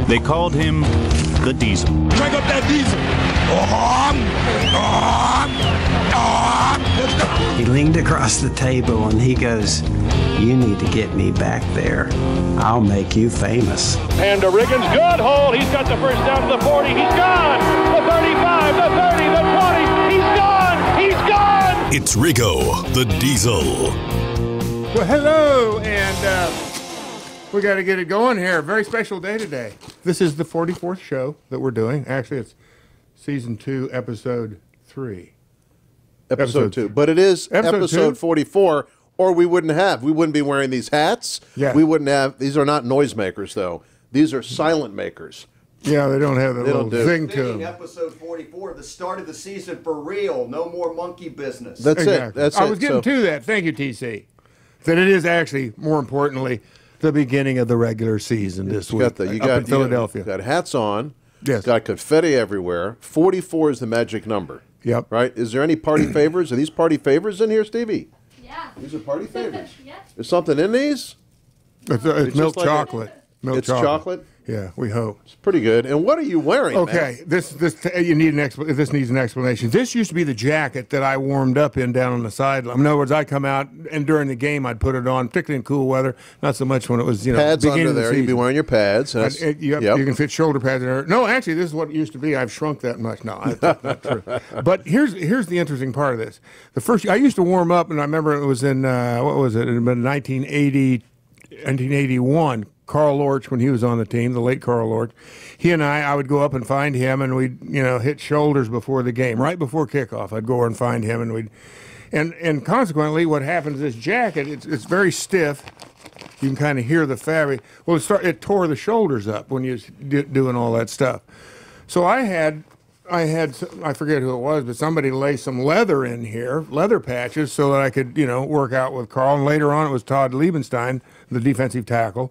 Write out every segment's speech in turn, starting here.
They called him the Diesel. Crank up that diesel. He leaned across the table and he goes, "You need to get me back there. I'll make you famous." And to Riggins, good hold. He's got the first down to the 40. He's gone. The 35, the 30, the 20. He's gone. He's gone. It's Riggo the Diesel. Well, hello, and we got to get it going here. Very special day today. This is the 44th show that we're doing. Actually, it's season 2, episode 3. Episode 2. But it is episode 44, or we wouldn't be wearing these hats. Yeah. We wouldn't have, these are not noisemakers, though. These are silent makers. Yeah, they don't have that little zing to Speaking them. episode 44, the start of the season for real. No more monkey business. That's Exactly. it. That's I it. was getting to that. Thank you, TC. That it is actually, more importantly, the beginning of the regular season this week up in Philadelphia. You got hats on. Yes. Got confetti everywhere. 44 is the magic number. Yep. Right? Is there any party favors? Are these party favors in here, Stevie? Yeah. These are party favors. Yeah. There's something in these? It's milk just like chocolate. It's chocolate? Yeah, we hope. It's pretty good. And what are you wearing, Okay, man? this needs an explanation. This used to be the jacket that I warmed up in down on the sideline. In other words, I'd come out and during the game I'd put it on, particularly in cool weather. Not so much when it was Pads beginning under of the there. season. You'd be wearing your pads. You can fit shoulder pads in there. No, actually, this is what it used to be. I've shrunk that much. No, that's not true. But here's the interesting part of this. The first I used to warm up, and I remember it was in what was it? It had been 1981. Carl Lorch, when he was on the team, the late Carl Lorch, he and I would go up and find him, and we'd hit shoulders before the game, right before kickoff. I'd go over and find him, and consequently, what happens is this jacket, it's very stiff. You can kind of hear the fabric. Well, it tore the shoulders up when you was doing all that stuff. So I forget who it was, but somebody lay some leather in here, leather patches, so that I could work out with Carl. And later on, it was Todd Liebenstein, the defensive tackle.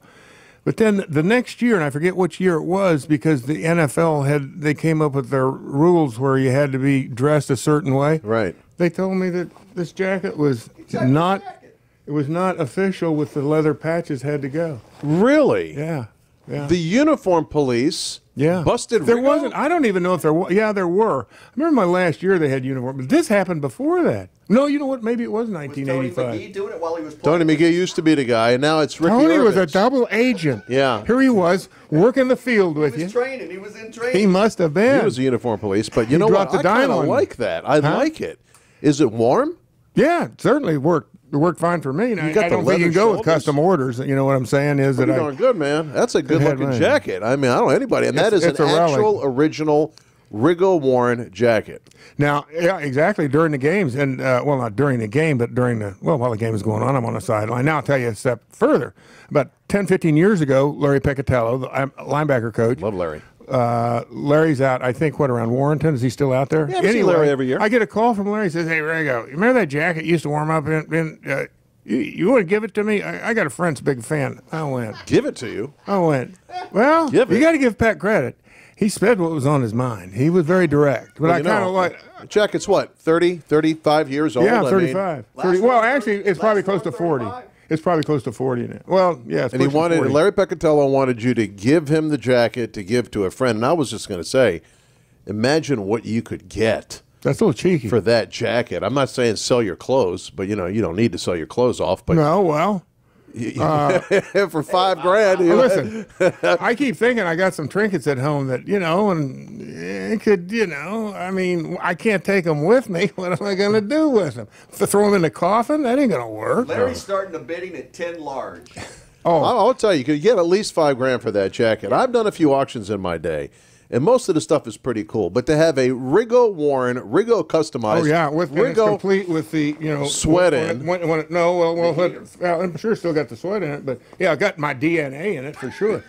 But then the next year, and I forget which year it was, because the NFL they came up with their rules where you had to be dressed a certain way. Right. They told me that this jacket was not official with the leather patches had to go. Really? Yeah. Yeah. The uniform police busted There Riggo? wasn't. I don't even know if there was. Yeah, there were. I remember my last year they had uniform, but this happened before that. No, you know what? Maybe it was 1985. Was Tony McGee doing it while he was playing? Tony McGee used to be the guy, and now it's Ricky Tony was a Irvitz. double agent. Yeah. Here he was, working the field with He you. was training. He was in training. He must have been. He was the uniform police, but you know dropped what? the I dime kind of on you. like that. I like it. Is it warm? Yeah, it certainly worked. It worked fine for me. I got the don't think you leather can go with shoulders. custom orders. You know what I'm saying is Pretty that darn good, man. That's a good-looking mine. jacket. I mean, I don't know anybody. And that is It's an a relic. actual, original Riggo-worn jacket. Now, yeah, exactly, during the games, and, well, not during the game, but while the game is going on, I'm on the sideline. Now, I'll tell you a step further. About 10, 15 years ago, Larry Piccatello, the linebacker coach. Love Larry. Lary's out, I think, around Warrenton? Is he still out there? Yeah, I see Larry every year. I get a call from Larry. He says, "Hey, Riggo, you remember that jacket you used to warm up in? You want to give it to me? I got a friend's big fan." I went. Give it to you. I went, well, Give it. you got to give Pat credit. He said what was on his mind. He was very direct. But Well, I kind of like... Jacket's what, 30, 35 years old? Yeah, I mean, 35. 30, well, actually, it's probably close to 40. It's probably close to 40 now. Well, yeah, it's and he pushing wanted 40. Larry Piccatello wanted you to give him the jacket to give to a friend. And I was just going to say, imagine what you could get That's a little cheeky. for that jacket. I'm not saying sell your clothes, but you don't need to sell your clothes off. But No, well... for $5,000, Listen, I keep thinking I got some trinkets at home that, and it could, I mean, I can't take them with me. What am I going to do with them? Throw them in the coffin? That ain't going to work. Larry's starting the bidding at 10 large. I'll tell you could get at least $5,000 for that jacket. I've done a few auctions in my day, and most of the stuff is pretty cool. But to have a Riggo worn, Riggo customized, Oh yeah, and it's complete with the sweat in. I'm sure it's still got the sweat in it, but yeah, I got my DNA in it for sure.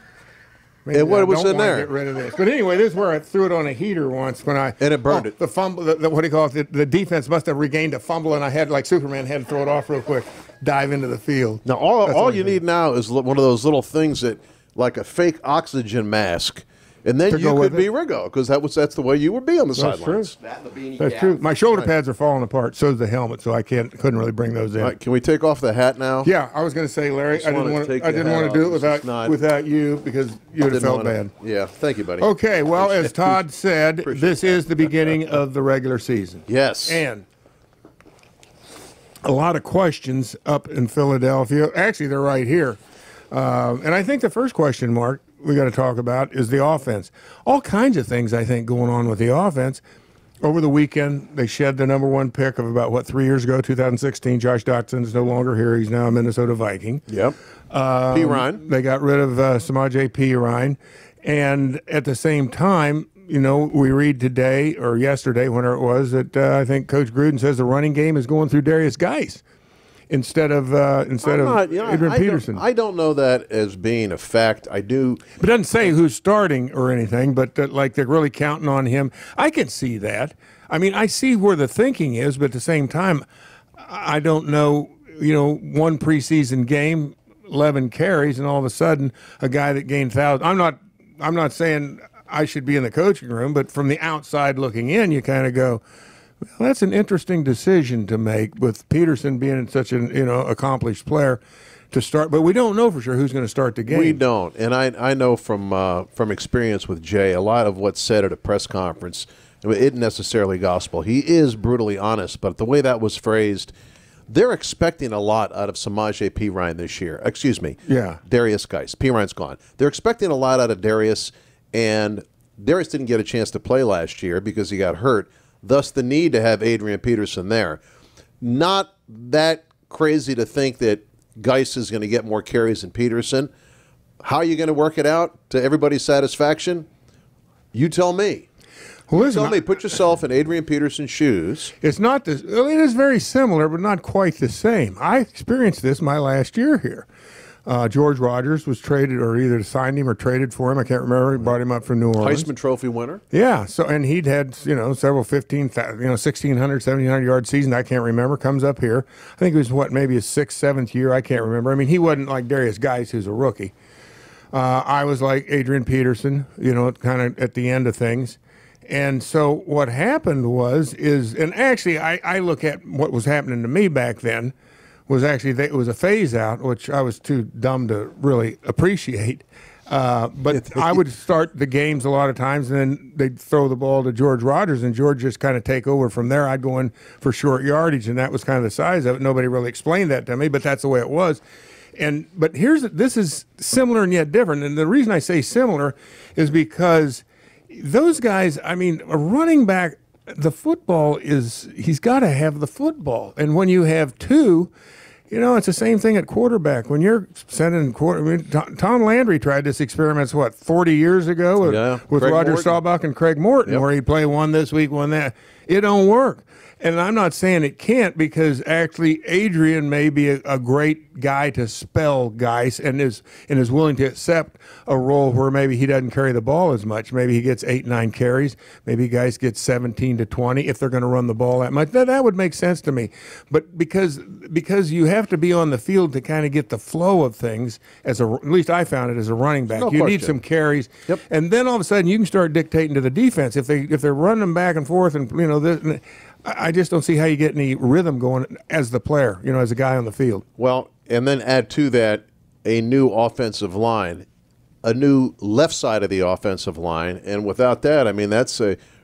Maybe And what I was don't in wanna there? Get rid of this, but anyway, this is where I threw it on a heater once when I And it burned it. The fumble, what do you call it? The defense must have regained a fumble, and I had like Superman had to throw it off real quick, dive into the field. Now all you need now is one of those little things that, like a fake oxygen mask. And then to you go could with be it. Riggo because that's the way you would be on the That's sidelines. true. That and the beanie That's cap. true. My shoulder pads are falling apart. So is the helmet, so I couldn't really bring those in. All right, can we take off the hat now? Yeah, I was going to say, Larry, Just I didn't wanna want take to. I the didn't hat want to do it off. This is not- without you because you would have Didn't felt wanna- bad. Yeah, thank you, buddy. Okay, well, as Todd said, Appreciate this is the beginning of the regular season. Yes. And a lot of questions up in Philadelphia. Actually, they're right here. And I think the first question mark we got to talk about is the offense. All kinds of things, I think, going on with the offense. Over the weekend, they shed the number one pick of about, 3 years ago, 2016. Josh Dotson's no longer here. He's now a Minnesota Viking. Yep. P. Ryan. They got rid of Samaje Perine. And at the same time, we read today or yesterday, whenever it was, that I think Coach Gruden says the running game is going through Derrius Guice instead of Adrian Peterson. I don't know that as being a fact. I do. But it doesn't say who's starting or anything, but like they're really counting on him. I can see that. I mean, I see where the thinking is, but at the same time, I don't know, one preseason game, 11 carries, and all of a sudden a guy that gained thousands. I'm not saying I should be in the coaching room, but from the outside looking in, you kind of go, well, that's an interesting decision to make with Peterson being such an accomplished player to start. But we don't know for sure who's going to start the game. We don't, and I know from experience with Jay, a lot of what's said at a press conference isn't necessarily gospel. He is brutally honest, but the way that was phrased, they're expecting a lot out of Samaje Perine this year. Excuse me. Yeah. Derrius Guice. Perine's gone. They're expecting a lot out of Derrius, and Derrius didn't get a chance to play last year because he got hurt. Thus, the need to have Adrian Peterson there. Not that crazy to think that Guice is going to get more carries than Peterson. How are you going to work it out to everybody's satisfaction? You tell me. Well, listen, Tell me, put yourself in Adrian Peterson's shoes. It's not this. Well, it is very similar, but not quite the same. I experienced this my last year here. George Rogers was traded, or either signed him or traded for him. I can't remember. He brought him up from New Orleans. Heisman Trophy winner. Yeah. So, and he'd had several 1,600, 1,700 yard season. I can't remember. Comes up here. I think it was maybe his 6th, 7th year. I can't remember. I mean, he wasn't like Derrius Guice, who's a rookie. I was like Adrian Peterson. Kind of at the end of things. And so what happened and actually I look at what was happening to me back then was actually it was a phase out, which I was too dumb to really appreciate. But I would start the games a lot of times, and then they'd throw the ball to George Rogers, and George just kind of take over from there. I'd go in for short yardage, and that was kind of the size of it. Nobody really explained that to me, but that's the way it was. But this is similar and yet different. And the reason I say similar is because those guys, I mean, a running back, the football he's got to have the football. And when you have two, it's the same thing at quarterback. When you're sending Tom Landry tried this experiment, 40 years ago with Craig Roger Morton. Staubach and Craig Morton, where he'd play one this week, one that. It don't work. And I'm not saying it can't, because actually Adrian may be a great guy to spell Guice and is willing to accept a role where maybe he doesn't carry the ball as much. Maybe he gets 8, 9 carries. Maybe Guice gets 17 to 20 if they're going to run the ball that much. That would make sense to me. But because you have to be on the field to kind of get the flow of things, at least I found it as a running back. No you need question. some carries. Yep. And then all of a sudden you can start dictating to the defense. If they're running back and forth and this, I just don't see how you get any rhythm going as the player, as a guy on the field. Well, and then add to that a new offensive line, a new left side of the offensive line. And without that, I mean, that's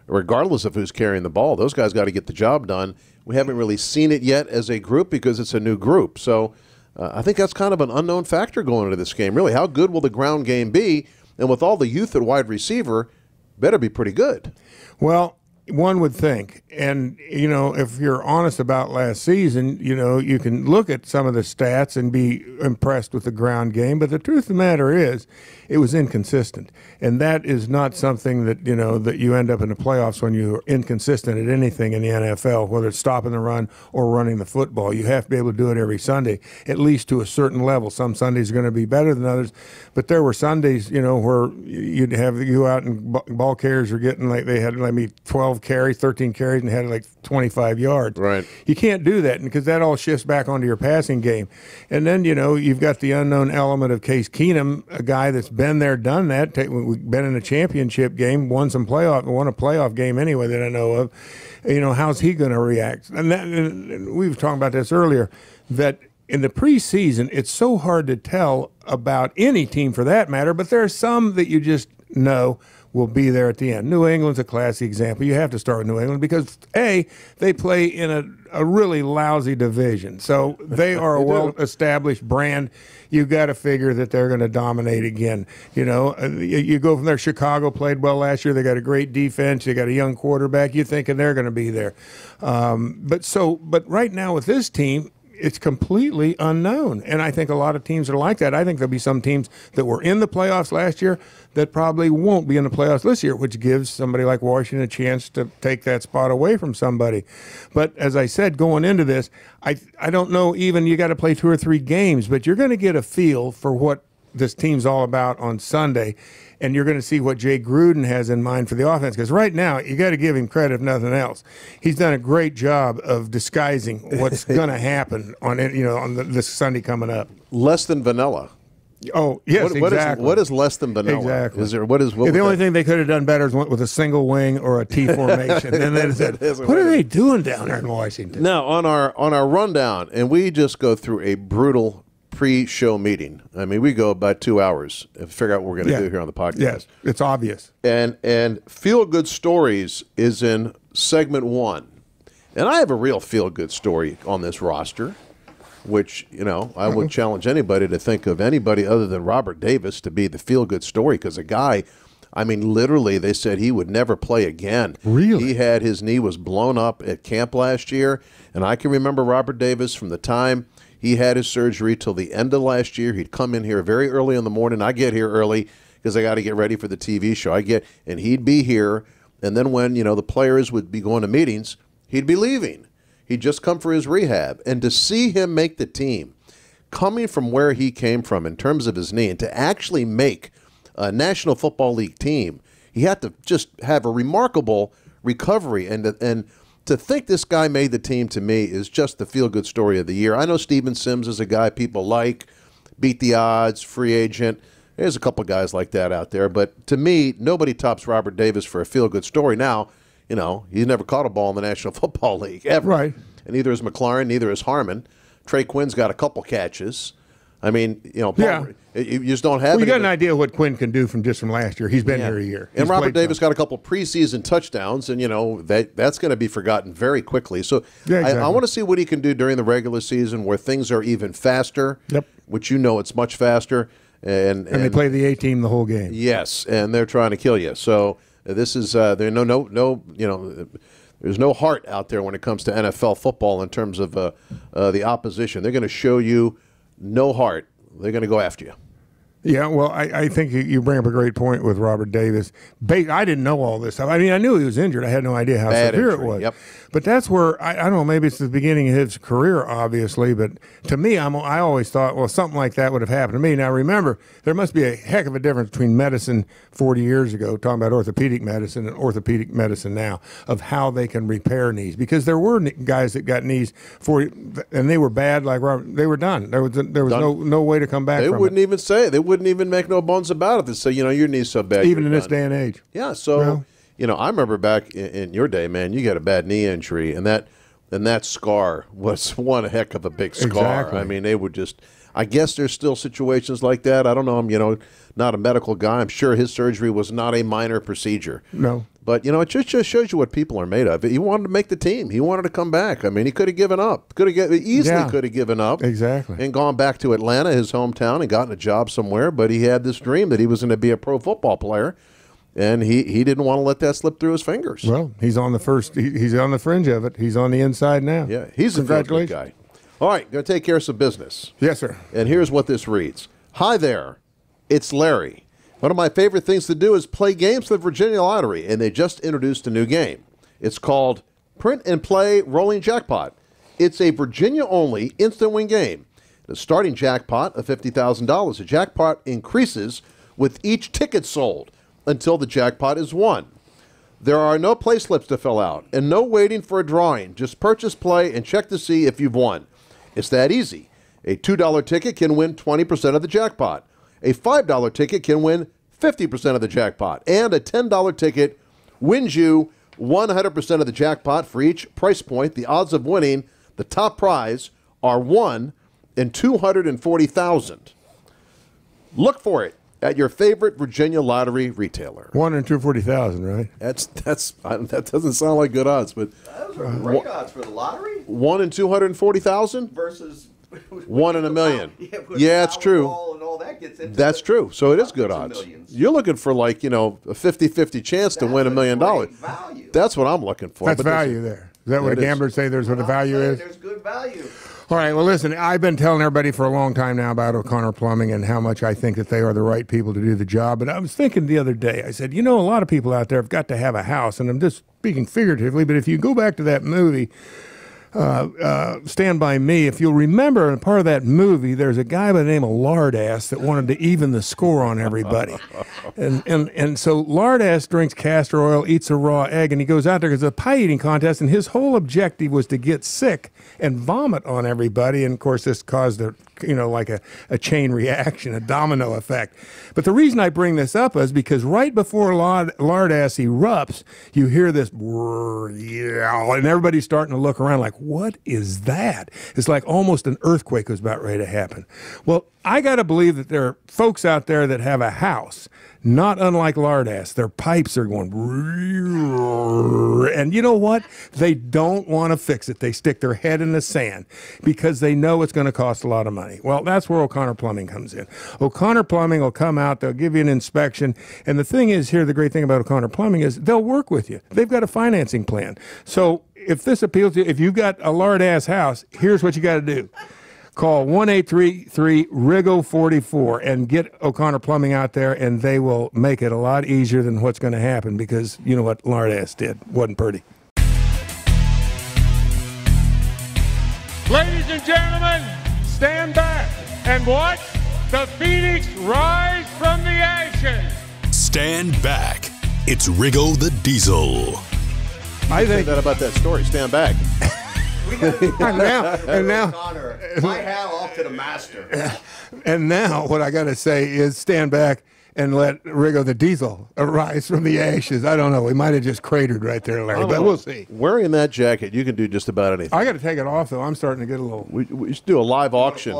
regardless of who's carrying the ball, those guys got to get the job done. We haven't really seen it yet as a group because it's a new group. So I think that's kind of an unknown factor going into this game. Really, how good will the ground game be? And with all the youth at wide receiver, better be pretty good. Well, one would think, and if you're honest about last season, you can look at some of the stats and be impressed with the ground game, but the truth of the matter is it was inconsistent, and that is not something that that you end up in the playoffs when you're inconsistent at anything in the NFL, whether it's stopping the run or running the football. You have to be able to do it every Sunday, at least to a certain level. Some Sundays are going to be better than others, but there were Sundays where you'd have you out and ball carriers are getting like they had maybe 12 12 carries, 13 carries, and had like 25 yards. Right. You can't do that because that all shifts back onto your passing game. And then, you've got the unknown element of Case Keenum, a guy that's been there, done that, been in a championship game, won a playoff game anyway that I know of. How's he going to react? And we were talking about this earlier, that in the preseason, it's so hard to tell about any team for that matter, but there are some that you just know will be there at the end. New England's a classic example. You have to start with New England because, A, they play in a really lousy division. So they are a well-established brand. You've got to figure that they're going to dominate again. You go from there. Chicago played well last year. They got a great defense. They got a young quarterback. You're thinking they're going to be there. But right now with this team, it's completely unknown. And I think a lot of teams are like that. I think there'll be some teams that were in the playoffs last year that probably won't be in the playoffs this year, which gives somebody like Washington a chance to take that spot away from somebody. But as I said, going into this, I don't know even you got to play 2 or 3 games, but you're going to get a feel for what this team's all about on Sunday. And you're going to see what Jay Gruden has in mind for the offense. Because right now, you got to give him credit if nothing else. He's done a great job of disguising what's going to happen on this Sunday coming up. Less than vanilla. Oh yes, exactly. What is less than vanilla? Exactly. The only thing they could have done better is went with a single wing or a T formation. And then they said, "What are they doing down there in Washington?" Now on our rundown, and we just go through a brutal pre-show meeting. I mean, we go about 2 hours to figure out what we're going to do here on the podcast. Yes, it's obvious. And feel-good stories is in segment 1. And I have a real feel-good story on this roster, which, I would challenge anybody to think of anybody other than Robert Davis to be the feel-good story, because a guy, I mean, literally, they said he would never play again. Really? His knee was blown up at camp last year, and I can remember Robert Davis from the time he had his surgery till the end of last year. He'd come in here very early in the morning. I get here early because I got to get ready for the TV show. And he'd be here, and then when, the players would be going to meetings, he'd be leaving. He'd just come for his rehab. And to see him make the team, coming from where he came from in terms of his knee, and to actually make a National Football League team, he had to just have a remarkable recovery. And to think this guy made the team, to me, is just the feel-good story of the year. I know Steven Sims is a guy people like, beat the odds, free agent. There's a couple guys like that out there. But to me, nobody tops Robert Davis for a feel-good story. Now, he's never caught a ball in the National Football League, ever. Right. And neither is McLaurin, neither is Harmon. Trey Quinn's got a couple catches. I mean, you just don't have. Well, you got an idea what Quinn can do from last year. He's been here a year. And Robert Davis got a couple preseason touchdowns, and that's going to be forgotten very quickly. So exactly. I want to see what he can do during the regular season, where things are even faster. Yep. Which it's much faster. And they play the A team the whole game. Yes, and they're trying to kill you. So this is there's no heart out there when it comes to NFL football in terms of the opposition. They're going to show you no heart. They're going to go after you. Yeah, well, I think you bring up a great point with Robert Davis. I didn't know all this stuff. I mean, I knew he was injured. I had no idea how severe it was. Yep. But that's where, I don't know, maybe it's the beginning of his career, obviously. But to me, I always thought, well, something like that would have happened to me. Now, remember, there must be a heck of a difference between medicine 40 years ago, talking about orthopedic medicine, and orthopedic medicine now, of how they can repair knees. Because there were guys that got knees and they were bad, like Robert. They were done. There was no way to come back from it. They wouldn't even say it. They wouldn't even make no bones about it. They say, your knee's so bad. Even in this day and age. Yeah, so, I remember back in your day, man, you got a bad knee injury, and that scar was one heck of a big scar. Exactly. I mean, they would just, I guess there's still situations like that. I don't know. I'm, not a medical guy. I'm sure his surgery was not a minor procedure. No. But, it just shows you what people are made of. He wanted to make the team. He wanted to come back. I mean, he could have given up. Could have given up. Exactly. And gone back to Atlanta, his hometown, and gotten a job somewhere. But he had this dream that he was going to be a pro football player. And he didn't want to let that slip through his fingers. Well, he's on he's on the fringe of it. He's on the inside now. Yeah, he's a good guy. All right, going to take care of some business. Yes, sir. And here's what this reads. Hi there, it's Larry. One of my favorite things to do is play games with the Virginia Lottery, and they just introduced a new game. It's called Print and Play Rolling Jackpot. It's a Virginia-only instant win game. The starting jackpot of $50,000. The jackpot increases with each ticket sold until the jackpot is won. There are no play slips to fill out and no waiting for a drawing. Just purchase, play, and check to see if you've won. It's that easy. A $2 ticket can win 20% of the jackpot. A $5 ticket can win 50% of the jackpot. And a $10 ticket wins you 100% of the jackpot for each price point. The odds of winning the top prize are 1 in 240,000. Look for it at your favorite Virginia lottery retailer. 1 in 240,000, right? That doesn't sound like good odds, but Those are great odds for the lottery 1 in 240,000 versus 1 in a million. Yeah, it's true. And all that gets into That's it. true. So it is good odds. Millions. You're looking for a 50-50 chance to win $1 million. Great value. That's what I'm looking for. That's But value there. Is that what It is. gamblers say there's what the value is? There's good value. All right, well, listen, I've been telling everybody for a long time now about O'Connor Plumbing and how much I think that they are the right people to do the job. But I was thinking the other day, I said, a lot of people out there have got to have a house, and I'm just speaking figuratively, but if you go back to that movie, Stand By Me, if you'll remember, in part of that movie, there's a guy by the name of Lardass that wanted to even the score on everybody. And so Lardass drinks castor oil, eats a raw egg, and he goes out there because it's a pie eating contest, and his whole objective was to get sick and vomit on everybody. And of course, this caused a chain reaction, a domino effect. But the reason I bring this up is because right before Lardass erupts, you hear this yell, and everybody's starting to look around like, what is that? It's like almost an earthquake was about ready to happen. Well, I got to believe that there are folks out there that have a house, not unlike Lardass. Their pipes are going, and you know what? They don't want to fix it. They stick their head in the sand because they know it's going to cost a lot of money. Well, that's where O'Connor Plumbing comes in. O'Connor Plumbing will come out, they'll give you an inspection, and the thing is here, the great thing about O'Connor Plumbing is they'll work with you. They've got a financing plan. So if this appeals to you, if you've got a Lardass house, here's what you got to do. Call 1-833-RIGGO-44 and get O'Connor Plumbing out there, and they will make it a lot easier than what's going to happen because you know what Lardass did. Wasn't pretty. Ladies and gentlemen, stand back and watch the Phoenix rise from the ashes. Stand back. It's Riggo the Diesel. I say think that about that story. Stand back. and now Connor, my hat off to the master. And now what I got to say is stand back and let Riggo the Diesel arise from the ashes. I don't know. We might have just cratered right there, Larry, but we'll see. Wearing that jacket, you can do just about anything. I got to take it off, though. I'm starting to get a little... We should do a live auction.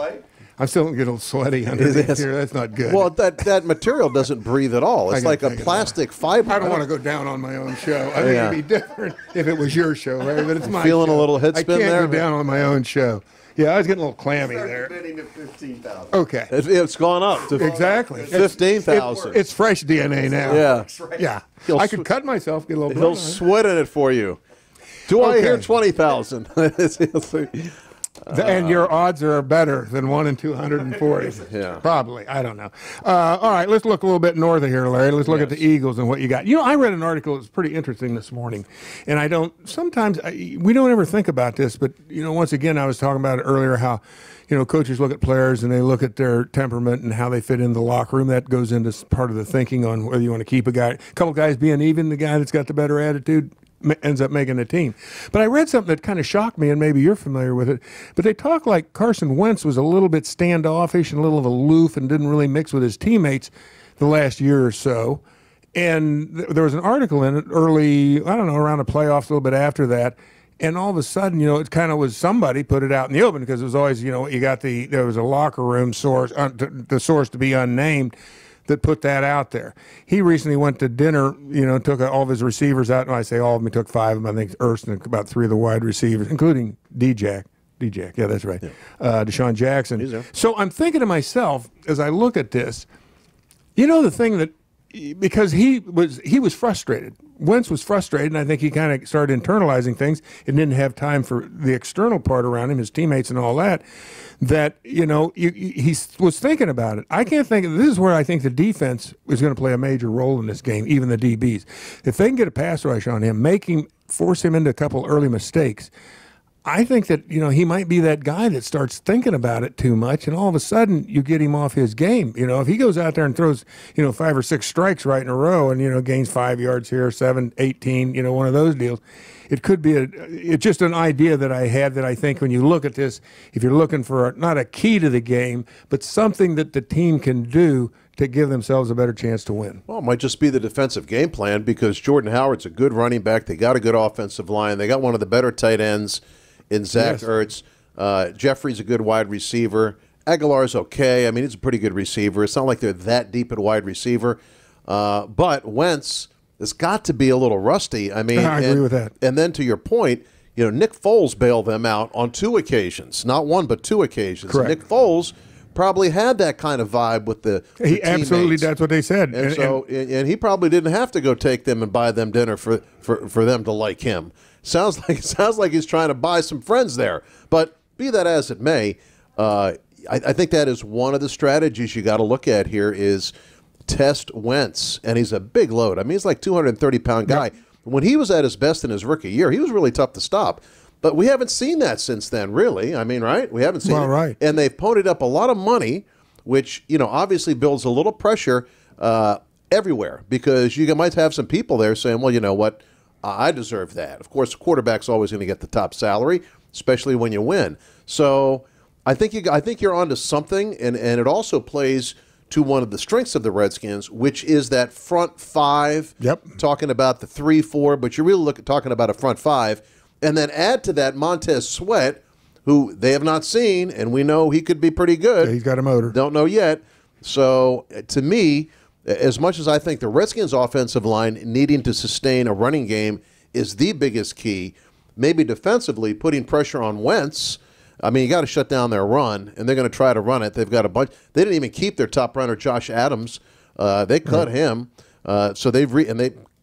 I'm still getting a little sweaty underneath here. That's not good. Well, that material doesn't breathe at all. It's like a plastic fiber. I don't want to go down on my own show. I think it'd be different if it was your show, Larry, but it's my Feeling show. a little head spin I can't there? go down on my own show. Yeah, I was getting a little clammy there. Bidding at 15,000. Okay. It's gone up to Exactly. 15,000. It's fresh DNA now. Yeah. Yeah. He'll I could cut myself, get a little blood He'll on it. sweat in it for you. Do I Okay. hear 20,000? And your odds are better than 1 in 240. Yeah. Probably. I don't know. All right, let's look a little bit north of here, Larry. Let's look at the Eagles and what you got. I read an article that was pretty interesting this morning, and we don't ever think about this, but, once again, I was talking about it earlier, how, coaches look at players and they look at their temperament and how they fit in the locker room. That goes into part of the thinking on whether you want to keep a couple guys being even, the guy that's got the better attitude ends up making the team. But I read something that kind of shocked me, and maybe you're familiar with it, but they talk like Carson Wentz was a little bit standoffish and a little aloof and didn't really mix with his teammates the last year or so. And there was an article in it early, around the playoffs, a little bit after that, and all of a sudden, it kind of was somebody put it out in the open because it was always, there was a locker room source, the source to be unnamed, that put that out there. He recently went to dinner, took all of his receivers out, and I say all of them, he took 5 of them. I think Erst and about 3 of the wide receivers, including D-Jack, yeah, that's right, Deshaun Jackson. So I'm thinking to myself, as I look at this, the thing that, because he was frustrated. Wentz was frustrated, and I think he kind of started internalizing things and didn't have time for the external part around him, his teammates and all that, he was thinking about it. I can't think of, this is where I think the defense is going to play a major role in this game, even the DBs. If they can get a pass rush on him, force him into a couple early mistakes, I think that, he might be that guy that starts thinking about it too much, and all of a sudden you get him off his game. If he goes out there and throws, 5 or 6 strikes right in a row and, gains 5 yards here, 7, 18, one of those deals, it could be it's just an idea that I had that I think when you look at this, if you're looking for not a key to the game, but something that the team can do to give themselves a better chance to win. Well, it might just be the defensive game plan because Jordan Howard's a good running back. They got a good offensive line. They got one of the better tight ends in Zach Ertz. Jeffrey's a good wide receiver. Aguilar's okay. I mean, he's a pretty good receiver. It's not like they're that deep at wide receiver. But Wentz has got to be a little rusty. I mean, I agree with that. And then to your point, Nick Foles bailed them out on 2 occasions. Not 1, but 2 occasions. Correct. Nick Foles probably had that kind of vibe with the He absolutely, teammates. that's what they said. And he probably didn't have to go take them and buy them dinner for them to like him. Sounds like he's trying to buy some friends there. But be that as it may, I think that is one of the strategies you got to look at here is test Wentz. And he's a big load. I mean, he's like a 230-pound guy. Yep. When he was at his best in his rookie year, he was really tough to stop. But we haven't seen that since then, really. I mean, right? We haven't seen it. Right. And they've ponied up a lot of money, which, obviously builds a little pressure everywhere because you might have some people there saying, well, you know what? I deserve that. Of course, the quarterback's always going to get the top salary, especially when you win. So I think you're onto something, and it also plays to one of the strengths of the Redskins, which is that front 5. Yep. Talking about the 3-4, but you're really talking about a front 5. And then add to that Montez Sweat, who they have not seen, and we know he could be pretty good. Yeah, he's got a motor. Don't know yet. So, to me, as much as I think the Redskins' offensive line needing to sustain a running game is the biggest key, maybe defensively putting pressure on Wentz. I mean, you got to shut down their run, and they're going to try to run it. They've got a bunch. They didn't even keep their top runner, Josh Adams. They cut him. So they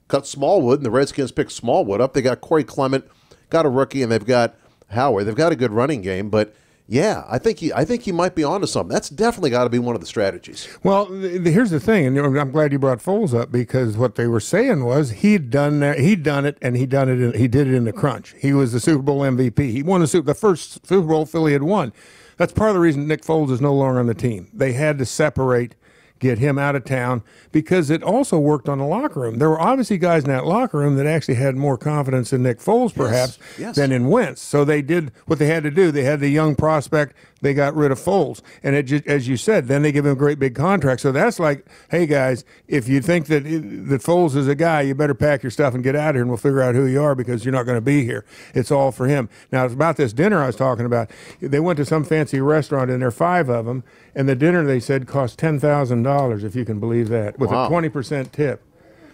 cut Smallwood, and the Redskins picked Smallwood up. They got Corey Clement. Got a rookie, and they've got Howard. They've got a good running game, but yeah, I think he might be onto something. That's definitely got to be one of the strategies. Well, here's the thing, and I'm glad you brought Foles up because what they were saying was he'd done it, and he did it in the crunch. He was the Super Bowl MVP. He won the first Super Bowl Philly had won. That's part of the reason Nick Foles is no longer on the team. They had to separate, get him out of town, because it also worked on the locker room. There were obviously guys in that locker room that actually had more confidence in Nick Foles, perhaps, than in Wentz. So they did what they had to do. They had the young prospect. They got rid of Foles. And it just, as you said, then they give him a great big contract. So that's like, hey, guys, if you think that Foles is a guy, you better pack your stuff and get out of here, and we'll figure out who you are because you're not going to be here. It's all for him. Now, it's about this dinner I was talking about. They went to some fancy restaurant, and there are 5 of them, and the dinner, they said, cost $10,000, if you can believe that, with a 20% tip.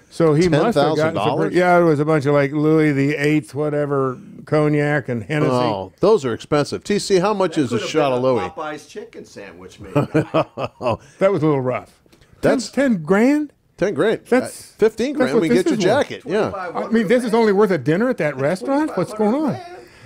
So he must have gotten some, yeah, it was a bunch of like Louis the Eighth, whatever, cognac and Hennessy. Oh, those are expensive. TC, how much is a shot of Louis? Popeye's chicken sandwich, maybe. That was a little rough. That's 10 grand? 10 grand. That's 15 grand. We get your jacket. Yeah. I mean, this is only worth a dinner at that restaurant? What's going on?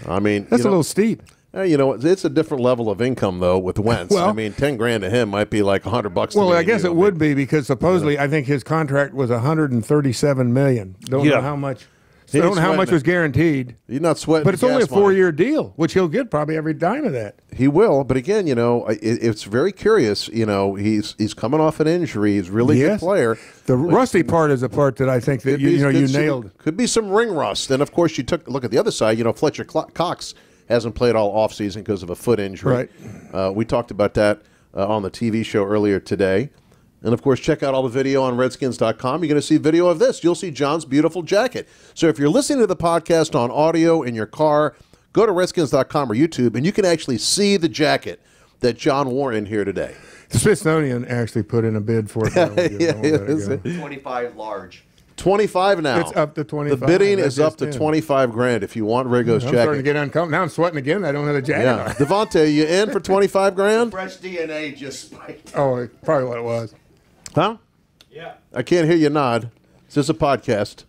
I mean, that's a little steep. You know, it's a different level of income, though, with Wentz. Well, I mean, 10 grand to him might be like $100 to well, me I guess it would be because supposedly I think his contract was $137 million. Don't know how much. Don't know how much was guaranteed. You're not sweating. But it's only a 4-year deal, which he'll get probably every dime of that. He will. But again, you know, it's very curious. You know, he's coming off an injury. He's a really good player. The rusty part is the part that I think that you nailed. Could be some ring rust. And of course, you look at the other side. You know, Fletcher Cox hasn't played all offseason because of a foot injury. Right. We talked about that on the TV show earlier today. And, of course, check out all the video on Redskins.com. You're going to see video of this. You'll see John's beautiful jacket. So if you're listening to the podcast on audio in your car, go to Redskins.com or YouTube, and you can actually see the jacket that John wore in here today. The Smithsonian actually put in a bid for it. 25 large. 25 now. It's up to 25. The bidding is up to 25 grand if you want Riggo's jacket. I'm starting to get uncomfortable. Now I'm sweating again. I don't have the jacket on. Devontae, you in for 25 grand? Fresh DNA just spiked. Oh, probably what it was. Huh? Yeah. I can't hear you nod. Is this a podcast?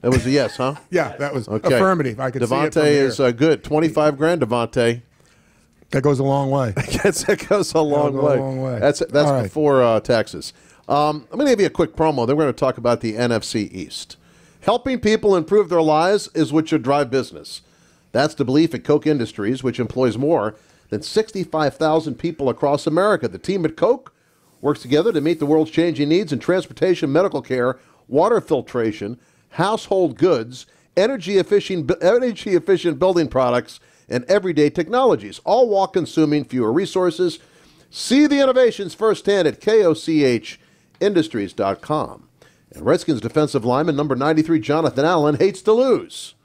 That was a yes, huh? Yeah, that was affirmative. I could see it from here. Devontae is good. 25 grand, Devontae. That goes a long way. That goes a long way. That's right. before taxes. I'm going to give you a quick promo. Then we're going to talk about the NFC East. Helping people improve their lives is what should drive business. That's the belief at Koch Industries, which employs more than 65,000 people across America. The team at Koch works together to meet the world's changing needs in transportation, medical care, water filtration, household goods, energy-efficient building products, and everyday technologies, all while consuming fewer resources. See the innovations firsthand at kochindustries.com. And Redskins defensive lineman number 93, Jonathan Allen, hates to lose.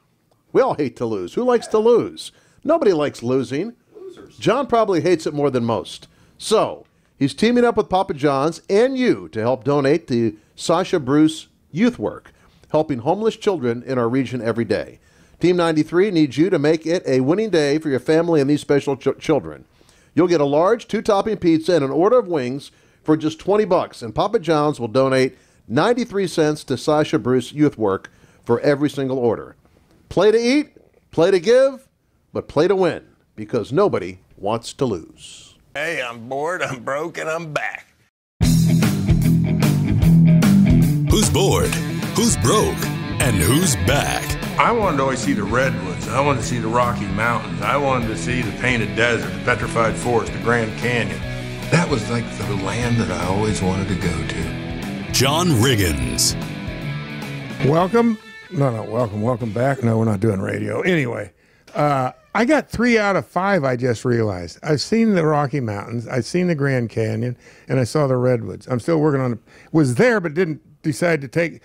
We all hate to lose. Who likes to lose? Nobody likes losing. Losers. John probably hates it more than most. So, he's teaming up with Papa John's and you to help donate to Sasha Bruce Youth Work, helping homeless children in our region every day. Team 93 needs you to make it a winning day for your family and these special children. You'll get a large 2-topping pizza and an order of wings for just $20, and Papa John's will donate 93 cents to Sasha Bruce Youth Work for every single order. Play to eat, play to give, but play to win, because nobody wants to lose. Hey, I'm bored, I'm broke, and I'm back. Who's bored? Who's broke? And who's back? I wanted to always see the redwoods. I wanted to see the Rocky Mountains. I wanted to see the Painted Desert, the Petrified Forest, the Grand Canyon. That was like the land that I always wanted to go to. John Riggins. Welcome. Welcome back. No, we're not doing radio. Anyway, I got 3 out of 5, I just realized. I've seen the Rocky Mountains, I've seen the Grand Canyon, and I saw the redwoods. I'm still working on it. Was there, but didn't decide to take...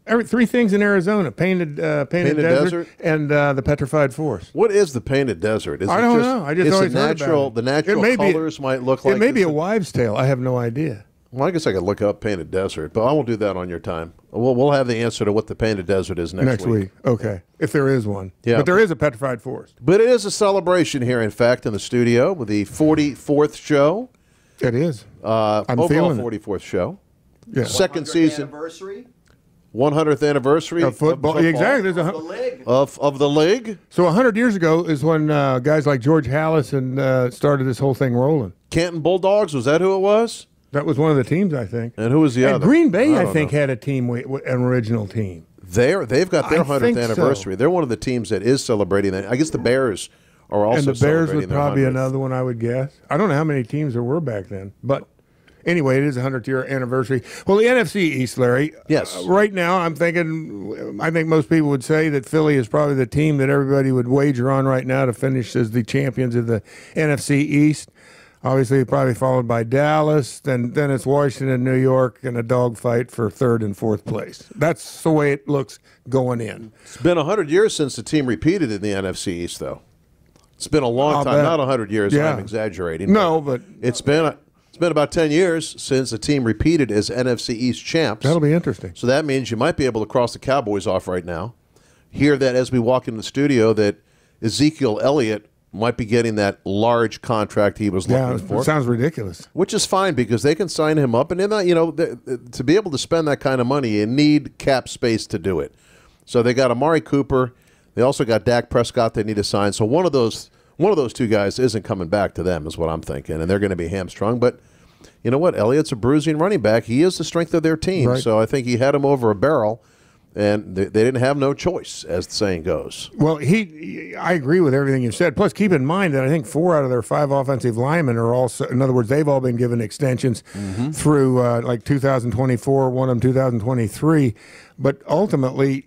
3 things in Arizona: Painted Desert, and the Petrified Forest. What is the Painted Desert? I don't know. I just always heard about it. The natural colors might look like... It may be a wives' tale. I have no idea. Well, I guess I could look up Painted Desert, but I won't do that on your time. We'll have the answer to what the Painted Desert is next week. Okay, if there is one. Yeah. But there is a Petrified Forest. But it is a celebration here, in fact, in the studio with the 44th show. It is. I'm overall feeling 44th show. Yeah. Second season. Anniversary 100th anniversary of football. Exactly. There's of the league. Of the league. So 100 years ago is when guys like George Hallison started this whole thing rolling. Canton Bulldogs, was that who it was? That was one of the teams, I think. And who was the other? Green Bay, I think, had a team, an original team. They've got their 100th anniversary. So. They're one of the teams that is celebrating that. I guess the Bears are also celebrating. And the Bears would probably be 100th. another one, I would guess. I don't know how many teams there were back then, but anyway, it is a 100-year anniversary. Well, the NFC East, Larry. Yes. Right now, I think most people would say that Philly is probably the team that everybody would wager on right now to finish as the champions of the NFC East. Obviously, probably followed by Dallas. Then it's Washington, New York, and a dogfight for 3rd and 4th place. That's the way it looks going in. It's been 100 years since the team repeated in the NFC East, though. It's been a long time. Not 100 years. Yeah. I'm exaggerating. No, but it's been about 10 years since the team repeated as NFC East champs. That'll be interesting. So that means you might be able to cross the Cowboys off right now. Hear that as we walk into the studio that Ezekiel Elliott might be getting that large contract he was looking for. It sounds ridiculous. Which is fine because they can sign him up, and they're not, to be able to spend that kind of money, you need cap space to do it. So they got Amari Cooper. They also got Dak Prescott they need to sign. So one of those 2 guys isn't coming back to them, is what I'm thinking, and they're going to be hamstrung. But you know what? Elliott's a bruising running back. He is the strength of their team. Right. So I think he had him over a barrel. And they didn't have no choice, as the saying goes. Well, I agree with everything you said. Plus, keep in mind that I think 4 out of their 5 offensive linemen are also, in other words, they've all been given extensions through like 2024, one of them 2023. But ultimately,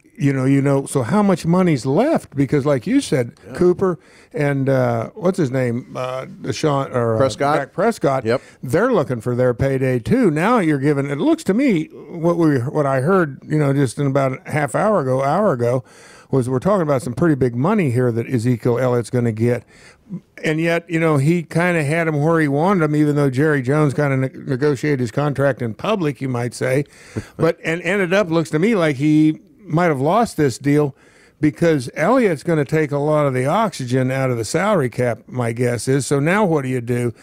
so how much money's left? Because, like you said, Cooper and what's his name, Prescott. Dak Prescott. Yep. They're looking for their payday too. Now you're giving. It looks to me what I heard, just in about a hour ago, was we're talking about some pretty big money here that Ezekiel Elliott's going to get. And yet, he kind of had him where he wanted him, even though Jerry Jones kind of negotiated his contract in public, you might say. But and ended up, looks to me like he might have lost this deal because Elliott's going to take a lot of the oxygen out of the salary cap, my guess is. So now what do?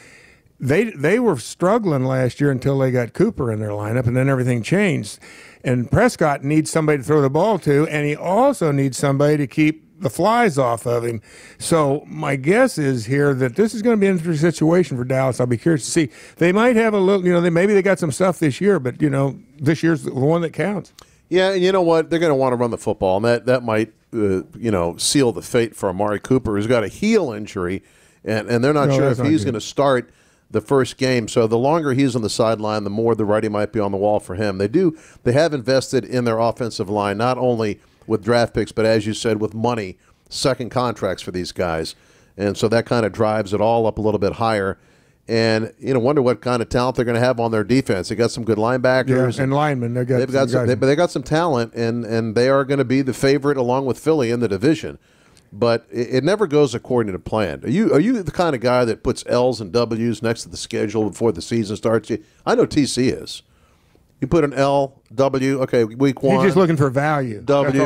They were struggling last year until they got Cooper in their lineup, and then everything changed. And Prescott needs somebody to throw the ball to, and he also needs somebody to keep the flies off of him. So my guess is here that this is going to be an interesting situation for Dallas. I'll be curious to see. They might have a little, maybe they got some stuff this year, but, this year's the one that counts. Yeah, and you know what? They're going to want to run the football, and that might seal the fate for Amari Cooper, who's got a heel injury, and they're not sure if he's going to start the first game. So the longer he's on the sideline, the more the writing might be on the wall for him. They have invested in their offensive line, not only with draft picks, but as you said, with money, second contracts for these guys. And so that kind of drives it all up a little bit higher. And wonder what kind of talent they're going to have on their defense. They got some good linebackers and linemen. They've got some talent, and they are going to be the favorite along with Philly in the division. But it never goes according to plan. Are you the kind of guy that puts L's and W's next to the schedule before the season starts? I know TC is. You put an L, W, okay, week 1. He's just looking for value. W,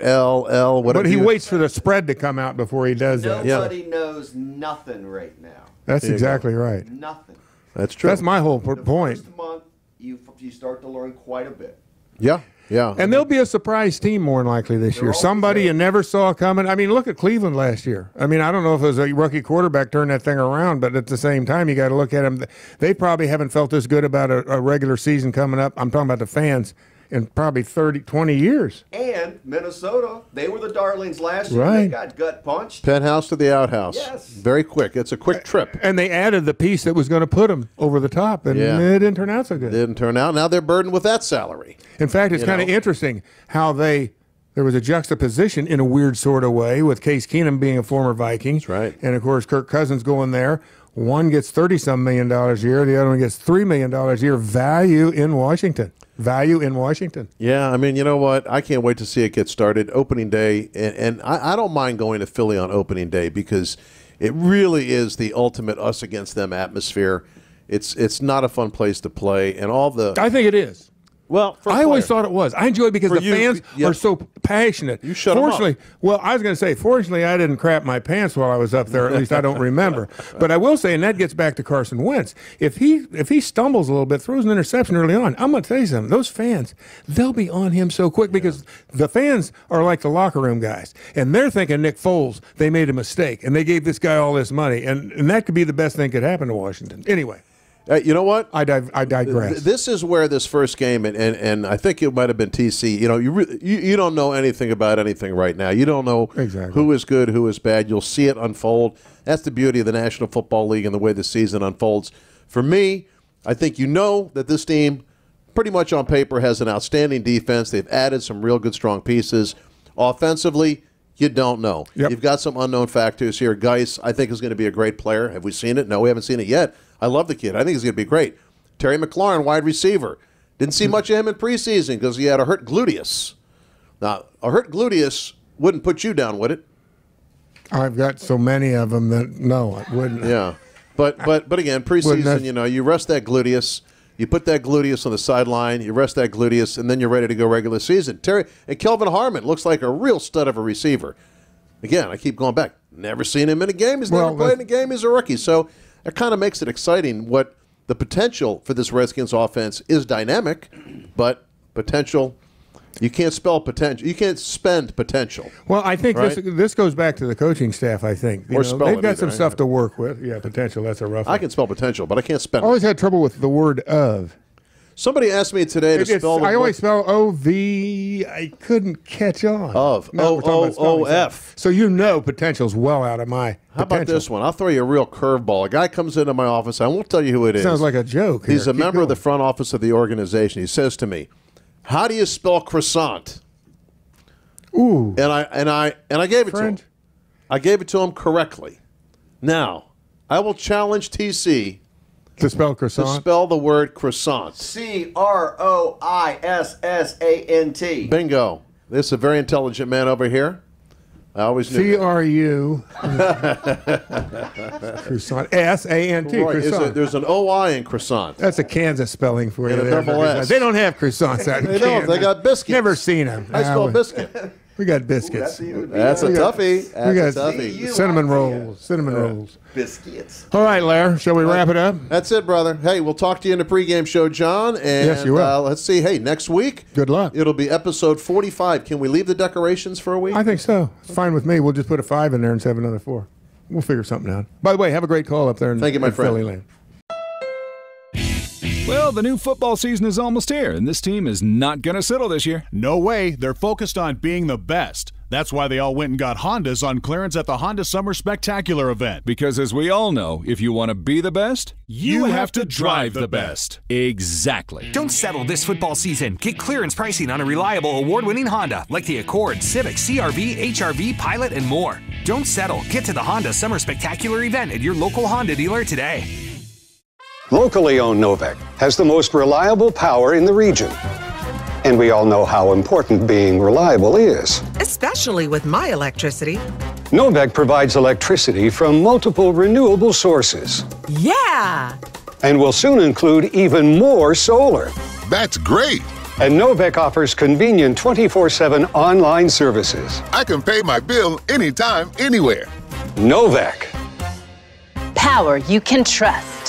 L, whatever. But he waits for the spread to come out before he does that. Nobody knows nothing right now. That's exactly right. Nothing. That's true. That's my whole point. The first month, you start to learn quite a bit. Yeah. Yeah. And they'll be a surprise team more than likely this year. Somebody you never saw coming. I mean, look at Cleveland last year. I mean, I don't know if it was a rookie quarterback turned that thing around, but at the same time, you got to look at them. They probably haven't felt this good about a regular season coming up. I'm talking about the fans in probably 20 years. And Minnesota, they were the darlings last year. Right. They got gut punched. Penthouse to the outhouse. Yes. Very quick. It's a quick trip. And they added the piece that was going to put them over the top, and it didn't turn out so good. Didn't turn out. Now they're burdened with that salary. In fact, it's kind of interesting how there was a juxtaposition in a weird sort of way with Case Keenum being a former Viking. That's right. And, of course, Kirk Cousins going there. One gets $30-some million a year. The other one gets $3 million a year. Value in Washington. Yeah, I mean, you know what? I can't wait to see it get started. Opening day, and I don't mind going to Philly on opening day because it really is the ultimate us against them atmosphere. It's not a fun place to play, and all the. I think it is. Well, I always thought it was. I enjoy it because fans are so passionate. You shut them up. Well, I was going to say, fortunately, I didn't crap my pants while I was up there. At least I don't remember. But I will say, and that gets back to Carson Wentz. If he stumbles a little bit, throws an interception early on, I'm going to tell you something. Those fans, they'll be on him so quick because the fans are like the locker room guys, and they're thinking Nick Foles, they made a mistake, and they gave this guy all this money, and that could be the best thing could happen to Washington. Anyway. You know what? I digress. This is where this first game, and I think it might have been TC. You don't know anything about anything right now. You don't know who is good, who is bad. You'll see it unfold. That's the beauty of the National Football League and the way the season unfolds. For me, I think you know that this team, pretty much on paper, has an outstanding defense. They've added some real good, strong pieces. Offensively, you don't know. Yep. You've got some unknown factors here. Guice, I think, is going to be a great player. Have we seen it? No, we haven't seen it yet. I love the kid. I think he's going to be great. Terry McLaurin, wide receiver. Didn't see much of him in preseason because he had a hurt gluteus. Now, a hurt gluteus wouldn't put you down, would it? I've got so many of them that no, it wouldn't. Yeah, but again, preseason, you rest that gluteus. You put that gluteus on the sideline, you rest that gluteus, and then you're ready to go regular season. Terry and Kelvin Harmon looks like a real stud of a receiver. Again, I keep going back. Never seen him in a game. He's never played in a game. He's a rookie. So it kind of makes it exciting. What the potential for this Redskins offense is dynamic, but potential, you can't spell potential. You can't spend potential. Well, I think this goes back to the coaching staff, I think. They've got some stuff to work with. Yeah, potential, that's a rough one. I can spell potential, but I can't spend it. I always had trouble with the word of. Somebody asked me today to spell. I always spell O-V. I couldn't catch on. Of. O-O-O-F. So potential's well out of my How about this one? I'll throw you a real curveball. A guy comes into my office. I won't tell you who it is. Sounds like a joke. He's a member of the front office of the organization. He says to me, "How do you spell croissant?" Ooh. And I gave it to him. I gave it to him correctly. Now, I will challenge TC to spell croissant. To spell the word croissant. C-R-O-I-S-S-A-N-T. Bingo. This is a very intelligent man over here. I always knew C-R-U. Croissant. S-A-N-T. Right. Croissant. There's an O-I in croissant. That's a Kansas spelling for you. And a double S. They don't have croissants out in They Kansas. don't. They got biscuits. Never seen them. I spell biscuit. We got biscuits. That's a toughie. We got cinnamon rolls. Cinnamon rolls. Biscuits. All right, Larry. Shall we wrap it up? That's it, brother. Hey, we'll talk to you in the pregame show, John. And, yes, you will. Let's see. Hey, next week. Good luck. It'll be episode 45. Can we leave the decorations for a week? I think so. It's fine with me. We'll just put a 5 in there and have another 4. We'll figure something out. By the way, have a great call up there in Thank you, my friend. Philly Land. Well, the new football season is almost here, and this team is not going to settle this year. No way. They're focused on being the best. That's why they all went and got Hondas on clearance at the Honda Summer Spectacular event. Because as we all know, if you want to be the best, you have to drive the best. Exactly. Don't settle this football season. Get clearance pricing on a reliable award-winning Honda like the Accord, Civic, CR-V, HR-V, Pilot, and more. Don't settle. Get to the Honda Summer Spectacular event at your local Honda dealer today. Locally owned Novec has the most reliable power in the region. And we all know how important being reliable is. Especially with my electricity. Novec provides electricity from multiple renewable sources. Yeah! And will soon include even more solar. That's great! And Novec offers convenient 24/7 online services. I can pay my bill anytime, anywhere. Novec. Power you can trust.